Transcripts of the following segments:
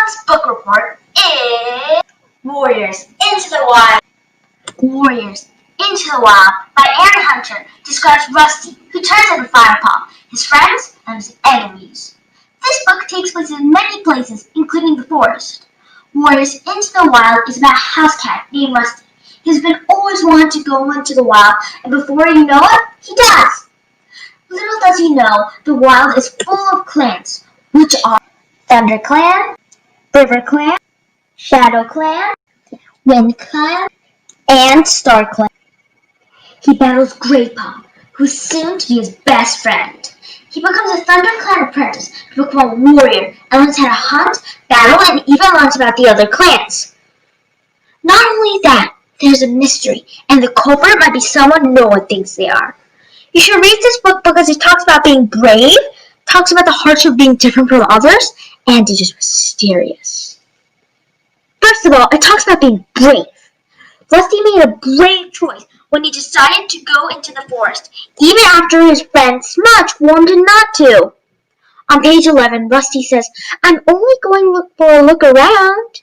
month's book report is Warriors Into the Wild. Warriors Into the Wild by Erin Hunter describes Rusty, who turns into Firepaw, his friends, and his enemies. This book takes place in many places, including the forest. Warriors Into the Wild is about a house cat named Rusty. He's been always wanting to go into the wild, and before you know it, he does. Little does he know, the wild is full of clans, which are Thunder Clan, River Clan, Shadow Clan, Wind Clan, and Star Clan. He battles Greypaw, who's soon to be his best friend. He becomes a Thunder Clan apprentice to become a warrior and learns how to hunt, battle, and even learns about the other clans. Not only that, there's a mystery, and the culprit might be someone no one thinks they are. You should read this book because it talks about being brave, talks about the hardship of being different from others, and it is mysterious. First of all, it talks about being brave. Rusty made a brave choice when he decided to go into the forest, even after his friend Smudge warned him not to. On page 11, Rusty says, "I'm only going for a look around."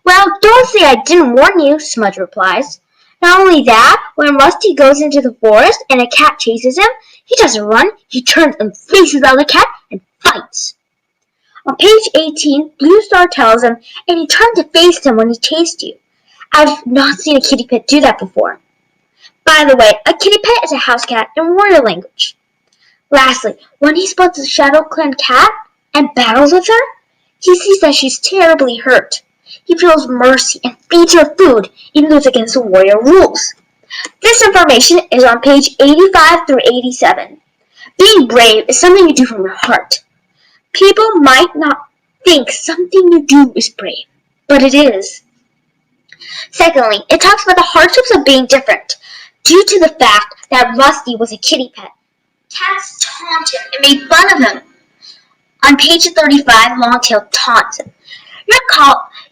"Well, don't say I didn't warn you," Smudge replies. Not only that, when Rusty goes into the forest and a cat chases him, he doesn't run, he turns and faces the other cat and fights. On page 18, Blue Star tells him, and he turned to face him when he chased you. I've not seen a kitty pet do that before. By the way, a kitty pet is a house cat in warrior language. Lastly, when he spots a Shadow Clan cat and battles with her, he sees that she's terribly hurt. He feels mercy and feeds her food, even though it's against the warrior rules. This information is on page 85 through 87. Being brave is something you do from your heart. People might not think something you do is brave, but it is. Secondly, it talks about the hardships of being different. Due to the fact that Rusty was a kitty pet, cats taunted him and made fun of him. On page 35, Longtail taunts him.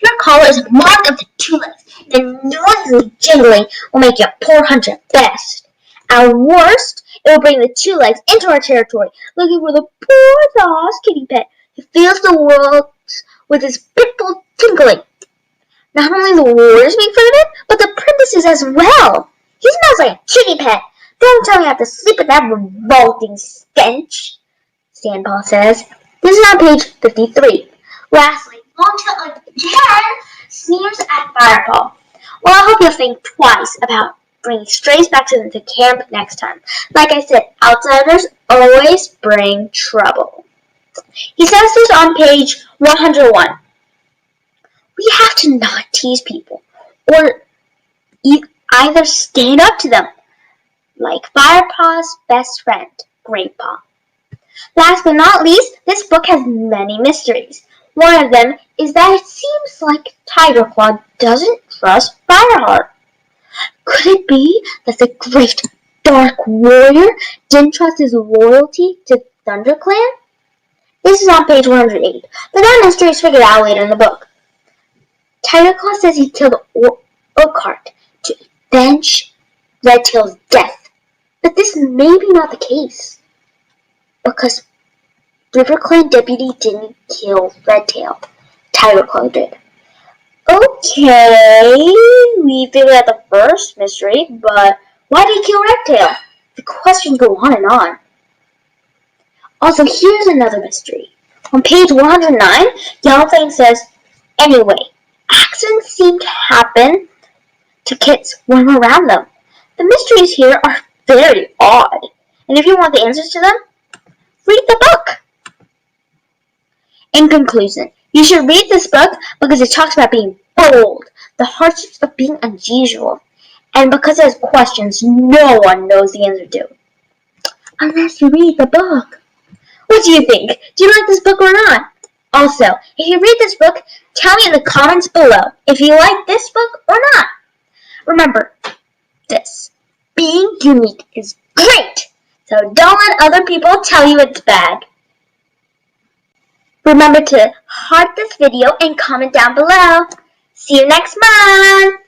Your collar is a mark of the two legs, and noisily jiggling will make you a poor hunter at best. At worst, it will bring the two legs into our territory, looking for the poor lost kitty pet who fills the world with his pitful tinkling. Not only the warriors make fun of it, but the princesses as well. He smells like a kitty pet. Don't tell me I have to sleep with that revolting stench, Sandpaw says. This is on page 53. Lastly, Longtail again sneers at Firepaw. Well, I hope you'll think twice about bringing strays back to the camp next time. Like I said, outsiders always bring trouble. He says this on page 101. We have to not tease people, or either stand up to them, like Firepaw's best friend, Greypaw. Last but not least, this book has many mysteries. One of them is that it seems like Tigerclaw doesn't trust Fireheart. Could it be that the great dark warrior didn't trust his loyalty to ThunderClan? This is on page 108, but that mystery is figured out later in the book. Tigerclaw says he killed Oakhart to avenge Redtail's death, but this may be not the case, because RiverClan deputy didn't kill Redtail. Tigerclaw did. Okay, we figured out the first mystery, but why did he kill Redtail? The questions go on and on. Also, here's another mystery. On page 109, Yellowfang says, anyway, accidents seem to happen to kids when we're around them. The mysteries here are very odd, and if you want the answers to them, read the book. In conclusion, you should read this book because it talks about being bold, the hardships of being unusual, and because it has questions no one knows the answer to. Unless you read the book. What do you think? Do you like this book or not? Also, if you read this book, tell me in the comments below if you like this book or not. Remember this, being unique is great, so don't let other people tell you it's bad. Remember to heart this video and comment down below. See you next month!